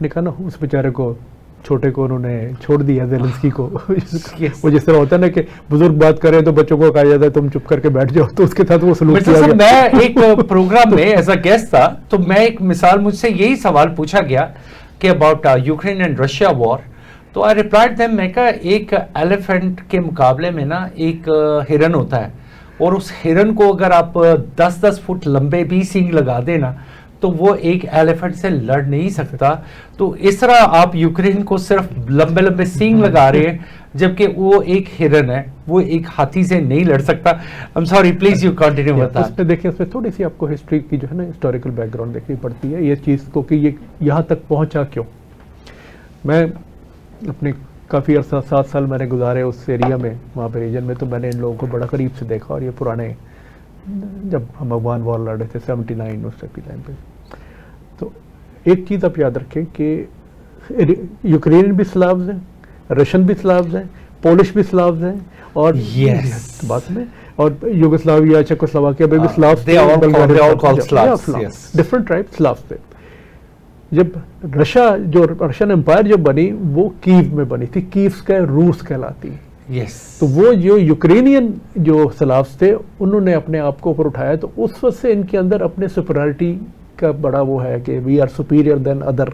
ने कहा ना उस बेचारे को छोटे को उन्होंने छोड़ दिया ज़ेलेंस्की को वो जिस तरह होता है ना कि बुजुर्ग बात करें तो बच्चों को कहा जाता है तुम चुप करके बैठ जाओ, तो उसके साथ वो सलूक किया गया। मैं एक प्रोग्राम में एज अ गेस्ट था, तो मैं एक मिसाल, मुझसे यही सवाल पूछा गया कि about Ukraine and Russia war, तो आई रिप्लाइड देम, मैं कहा एक एलिफेंट के मुकाबले में ना एक हिरन होता है, और उस हिरन को अगर आप 10-10 फुट लंबे भी सींग लगा देना तो वो एक एलिफेंट से लड़ नहीं सकता। तो इस तरह आप यूक्रेन को सिर्फ लंबे लंबे सींग लगा रहे हैं, जबकि वो एक हिरन है, वो एक हाथी से नहीं लड़ सकता। I am sorry, please you continue बता। उसमें देखिए, उसमें थोड़ी सी आपको हिस्ट्री की जो है ना हिस्टोरिकल बैकग्राउंड देखनी पड़ती है ये चीज़ को कि ये यहाँ तक पहुँचा क्यों। मैं अपने काफ़ी अर्सा 7 साल मैंने गुजारे उस एरिया में, वहाँ पे रीजन में, तो मैंने इन लोगों को बड़ा करीब से देखा। और ये पुराने, जब हम अफगान वॉर लड़ रहे थे 79 उस टाइम पे, तो एक चीज़ आप याद रखें कि यूक्रेनियन भी स्लाव्स हैं, रशियन भी स्लाव्स हैं, पोलिश भी स्लाव्स हैं, और बात में, और यूगोस्लाविया, चेकोस्लोवाकिया में भी स्लाव्स, डिफरेंट ट्राइब स्लाव्स थे। जब रशियन एम्पायर जब बनी वो कीव में बनी थी, कीव का रूस कहलाती है। तो वो जो यूक्रेनियन जो स्लाव्स थे उन्होंने अपने आप को ऊपर उठाया, तो उस वक्त से इनके अंदर अपने सुपरियरिटी का बड़ा वो है कि we are superior than other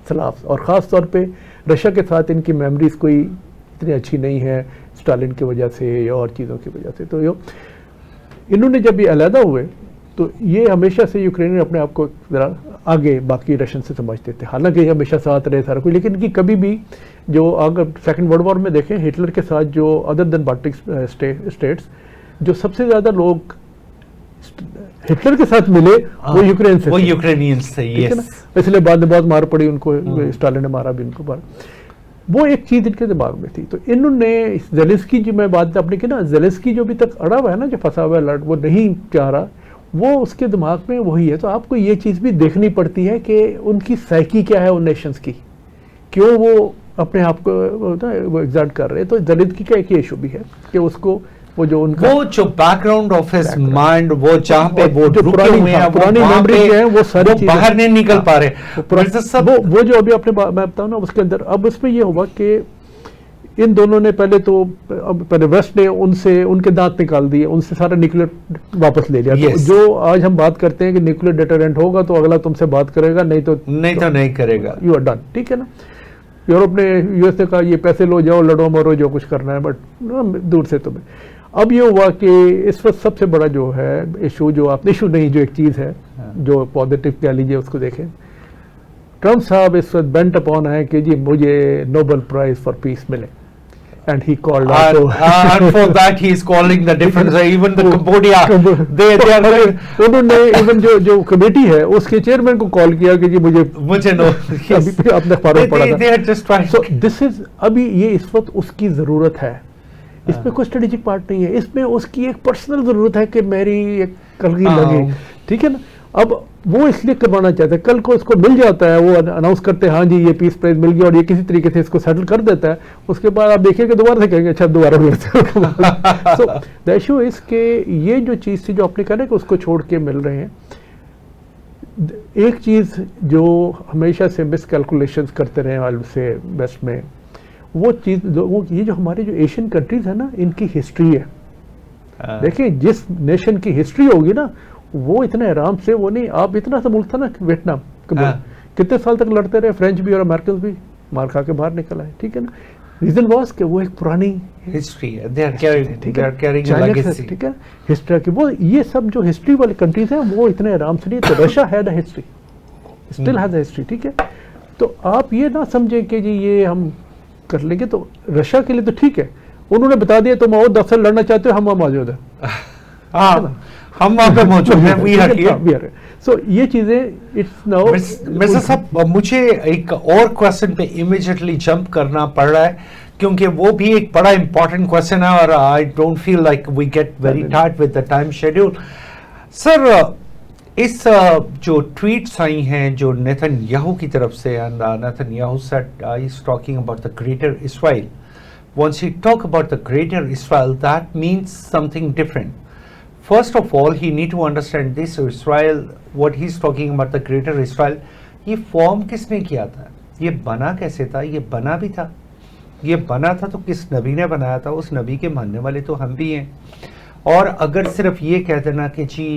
Slavs. और ख़ास तौर पे रशिया के साथ इनकी मेमोरीज कोई इतनी अच्छी नहीं है, स्टालिन की वजह से और चीज़ों की वजह से। तो इन्होंने जब ये अलहदा हुए तो ये हमेशा से यूक्रेनियन अपने आप को ज़रा आगे बाकी रशियन से समझते थे, हालांकि हमेशा साथ रहे सारा कुछ, लेकिन इनकी कभी भी जो अगर सेकेंड वर्ल्ड वॉर में देखें हिटलर के साथ जो अदर देन बाल्टिक स्टेट्स जो सबसे ज़्यादा लोग हिटलर के साथ मिले वो यूक्रेन से, वो यूक्रेनियंस थे, इसलिए बाद में बहुत मार पड़ी उनको, स्टालिन ने मारा भी उनको। वो एक चीज़ इनके दिमाग में थी। तो इन्होंने ज़ेलेंस्की जो मैं बात आपने की ना, ज़ेलेंस्की जो अभी तक अड़ा हुआ है ना, जो फंसा हुआ है, वो नहीं चाह रहा, वो उसके दिमाग में वही है। तो आपको ये चीज़ भी देखनी पड़ती है कि उनकी साइकी क्या है उन नेशंस की, क्यों वो अपने आप को वो एग्जाल्ट कर रहे हैं। तो ज़ेलेंस्की का एक ये इशू भी है कि उसको वो जो उनका वो जो बैकग्राउंड ऑफ हिज माइंड, वो जहाँ पे वो रुके हुए हैं, पुरानी मेमोरी है, वो सारी चीजें बाहर नहीं निकल पा रहे। वो जो अभी आपने मैं बताऊँ ना उसके अंदर, अब उसमें ये हुआ कि इन दोनों ने पहले वेस्ट ने उनके दांत निकाल दिए, उनसे सारा न्यूक्लियर वापस ले लिया। तो जो आज हम बात करते हैं कि न्यूक्लियर डिटरेंट होगा तो अगला तुमसे बात करेगा, नहीं करेगा, यू आर डन, ठीक है ना। यूरोप ने, यूएस ने कहा ये पैसे लो, जाओ लड़ो मरो जो कुछ करना है, बट दूर से तुम्हें। अब ये हुआ कि इस वक्त सबसे बड़ा जो है इशू, जो आप इशू नहीं, जो एक चीज़ है जो पॉजिटिव कह लीजिए उसको देखें, ट्रम्प साहब इस वक्त बेंट अपॉन है कि जी मुझे नोबेल प्राइज फॉर पीस मिले, and he called and for that he is calling the difference, even the Cambodia they are उन्होंने इवन जो कमेटी है उसके चेयरमैन को कॉल किया कि जी मुझे नो अभी आपने अखबारों पढ़ा था। they are just trying, so this is अभी ये इस वक्त उसकी ज़रूरत है, इसमें कोई स्ट्रेटेजिक पार्ट नहीं है, इसमें उसकी एक पर्सनल ज़रूरत है कि मेरी एक कलगी लगे, ठीक है ना। अब वो इसलिए करवाना चाहते हैं, कल को इसको मिल जाता है, वो अनाउंस करते हैं हाँ जी ये पीस प्राइज मिल गया, और ये किसी तरीके से इसको सेटल कर देता है, उसके बाद आप देखिए कि दोबारा से कहेंगे अच्छा दोबारा मिलते हैं। सो द इशू इज कि ये जो चीज़ थी जो आपने कहा ना कि उसको छोड़ के मिल रहे हैं, एक चीज़ जो हमेशा से मिसकैलकुलेशंस करते रहे वाले से वेस्ट में, वो चीज़ ये जो हमारे जो एशियन कंट्रीज है ना, इनकी हिस्ट्री है। देखिए जिस नेशन की हिस्ट्री होगी ना, वो इतने आराम से वो नहीं, आप इतना सा मुल्क था ना वियतनाम, कितने साल तक लड़ते रहे, फ्रेंच भी और अमेरिकन भी मार खा के बाहर निकल आए, ठीक है ना। रीजन वाज कि वो एक पुरानी हिस्ट्री है, they are carrying a legacy, ठीक है, हिस्ट्री की। वो ये सब जो हिस्ट्री वाली कंट्रीज हैं वो इतने आराम से नहीं, तो Russia had a history, still has a history, ठीक है। तो आप ये ना समझें कि जी ये हम कर लेंगे, तो रशिया के लिए तो ठीक है, उन्होंने बता दिया तुम और 10 साल लड़ना चाहते हो, हम मौजूद है, हम वहाँ पे मौजूद हैं, वी आर हियर। सो ये चीजें इट्स नाउ मिस्टर साहब, मुझे एक और क्वेश्चन पे इमीडिएटली जंप करना पड़ रहा है, क्योंकि वो भी एक बड़ा इंपॉर्टेंट क्वेश्चन है, और I don't feel like we get very tight with the time schedule. Sir, इस जो ट्वीट्स आई हैं जो नेतन्याहू की तरफ से, and Netanyahu said he is talking about the greater Israel, once he talk about the greater Israel, that means something different. First of all, he need to understand this Israel, what he's talking about the greater Israel, ये form किसने किया था? ये बना कैसे था? ये बना भी था, ये बना था तो किस नबी ने बनाया था? उस नबी के मानने वाले तो हम भी हैं। और अगर सिर्फ ये कह देना कि जी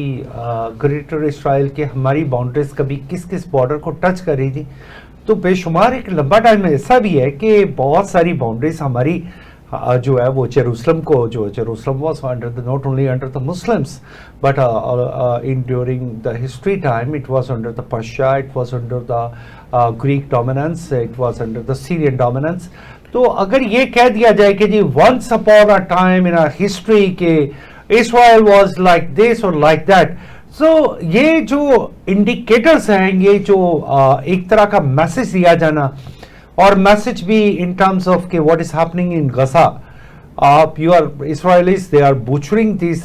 ग्रेटर इसराइल के हमारी बाउंड्रीज कभी किस किस बॉर्डर को टच कर रही थी, तो बेशुमार एक लंबा टाइम ऐसा भी है कि बहुत सारी बाउंड्रीज हमारी जो है वो जेरूसलम को, जो Jerusalem was under the not only under the Muslims but in during the history time it was under the Persia, it was under the Greek dominance, it was under the Syrian dominance. तो अगर ये कह दिया जाए कि जी once upon a time in a history के Israel was like this और लाइक दैट, सो ये जो इंडिकेटर्स हैं, ये जो एक तरह का मैसेज दिया जाना, और मैसेज भी इन टर्म्स ऑफ के what is happening in Gaza, your Israelis, they are butchering these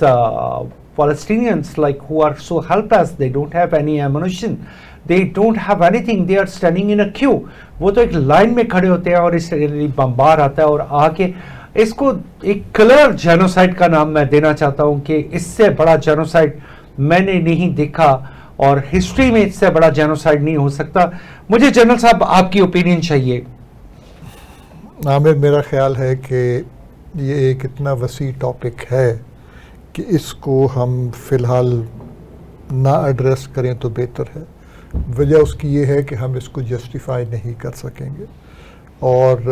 Palestinians, like who are so helpless. They don't have any ammunition, they don't have anything, they are standing in a queue. वो तो एक line में खड़े होते हैं और Israeli bomber आता है और आके इसको एक क्लियर जेनोसाइड का नाम मैं देना चाहता हूं कि इससे बड़ा जेनोसाइड मैंने नहीं देखा और हिस्ट्री में इससे बड़ा जेनोसाइड नहीं हो सकता। मुझे जनरल साहब आपकी ओपिनियन चाहिए। आमिर, मेरा ख्याल है कि ये एक इतना वसी टॉपिक है कि इसको हम फ़िलहाल ना एड्रेस करें तो बेहतर है। वजह उसकी ये है कि हम इसको जस्टिफाई नहीं कर सकेंगे और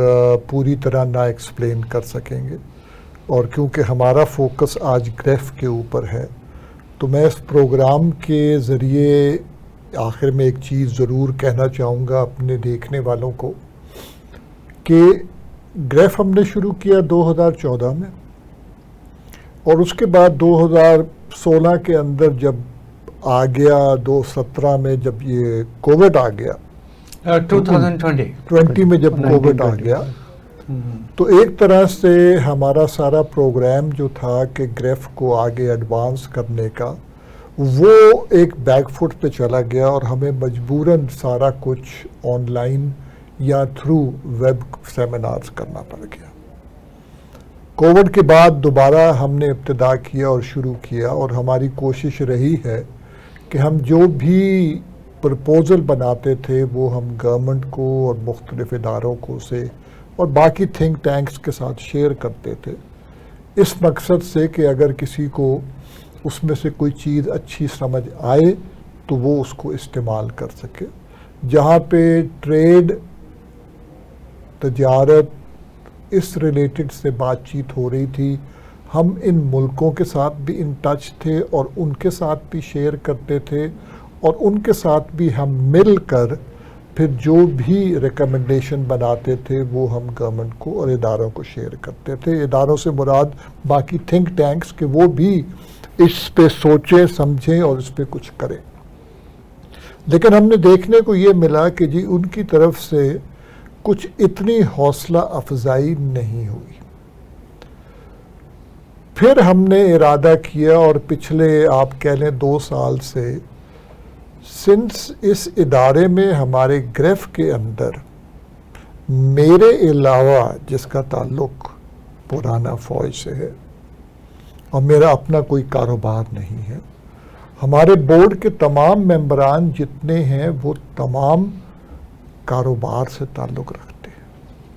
पूरी तरह ना एक्सप्लेन कर सकेंगे, और क्योंकि हमारा फोकस आज ग्रेफ के ऊपर है, तो मैं इस प्रोग्राम के ज़रिए आखिर में एक चीज़ ज़रूर कहना चाहूँगा अपने देखने वालों को कि ग्रेफ हमने शुरू किया 2014 में, और उसके बाद 2016 के अंदर जब आ गया, 2017 में जब ये कोविड आ गया, 2020 में जब कोविड आ गया, तो एक तरह से हमारा सारा प्रोग्राम जो था कि ग्रेफ को आगे एडवांस करने का, वो एक बैकफुट पे चला गया और हमें मजबूरन सारा कुछ ऑनलाइन या थ्रू वेब सेमिनार्स करना पड़ गया। कोविड के बाद दोबारा हमने इब्तिदा किया और शुरू किया, और हमारी कोशिश रही है कि हम जो भी प्रपोज़ल बनाते थे वो हम गवर्नमेंट को और मुख्तलिफ इदारों को से और बाकी थिंक टैंक्स के साथ शेयर करते थे, इस मकसद से कि अगर किसी को उसमें से कोई चीज़ अच्छी समझ आए तो वो उसको इस्तेमाल कर सके। जहाँ पे ट्रेड, तजारत, इस रिलेटेड से बातचीत हो रही थी, हम इन मुल्कों के साथ भी इन टच थे और उनके साथ भी शेयर करते थे, और उनके साथ भी हम मिलकर फिर जो भी रिकमेंडेशन बनाते थे वो हम गवर्नमेंट को और इदारों को शेयर करते थे। इदारों से मुराद बाकी थिंक टैंक्स के वो भी इस पे सोचें, समझें और इस पे कुछ करें। लेकिन हमने देखने को ये मिला कि जी उनकी तरफ से कुछ इतनी हौसला अफजाई नहीं हुई। फिर हमने इरादा किया और पिछले आप कह लें 2 साल से, सिंस इस इदारे में हमारे ग्रेफ के अंदर मेरे अलावा जिसका ताल्लुक पुराना फ़ौज से है और मेरा अपना कोई कारोबार नहीं है, हमारे बोर्ड के तमाम मेंबरान जितने हैं वो तमाम कारोबार से ताल्लुक़ रखते हैं।